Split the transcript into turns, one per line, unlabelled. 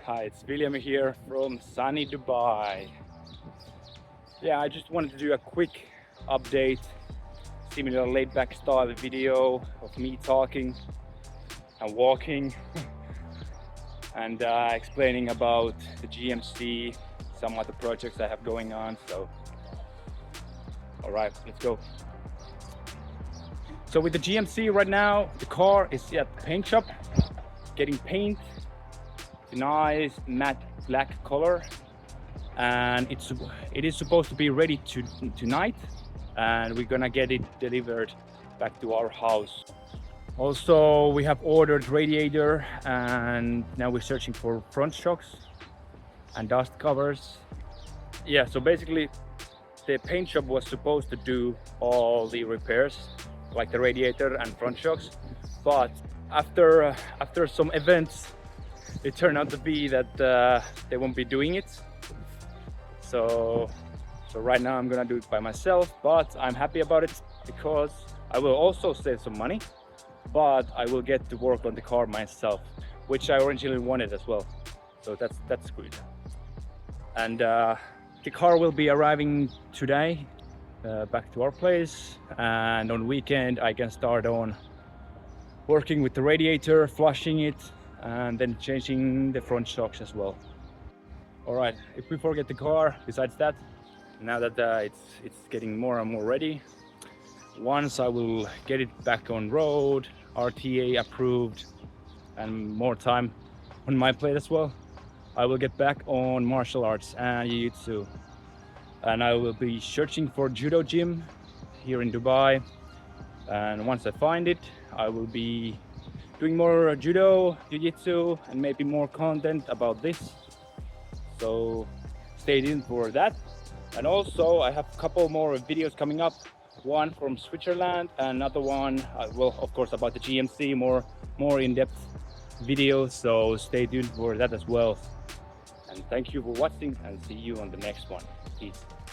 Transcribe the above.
Hi, it's William here from sunny Dubai. Yeah, I just wanted to do a quick update, similar laid-back style video of me talking and walking and explaining about the GMC, some other projects I have going on. So, all right, let's go. So with the GMC right now, the car is at the paint shop, getting paint. Nice matte black color, and it is supposed to be ready tonight, and we're gonna get it delivered back to our house. Also, we have ordered radiator, and now we're searching for front shocks and dust covers. Yeah, so basically the paint shop was supposed to do all the repairs like the radiator and front shocks, but after some events it turned out to be that they won't be doing it. So right now I'm gonna do it by myself, but I'm happy about it because I will also save some money, but I will get to work on the car myself, which I originally wanted as well. So that's good. And the car will be arriving today back to our place, and on weekend I can start on working with the radiator, flushing it, and then changing the front shocks as well. All right, if we forget the car, besides that, now that it's getting more and more ready, once I will get it back on road, RTA approved, and more time on my plate as well, I will get back on martial arts and jiu-jitsu, and I will be searching for judo gym here in Dubai, and once I find it, I will be doing more judo, jiu-jitsu, and maybe more content about this. So stay tuned for that. And also I have a couple more videos coming up, one from Switzerland, another one well, of course, about the GMC, more in-depth videos, so stay tuned for that as well. And thank you for watching, and see you on the next one. Peace.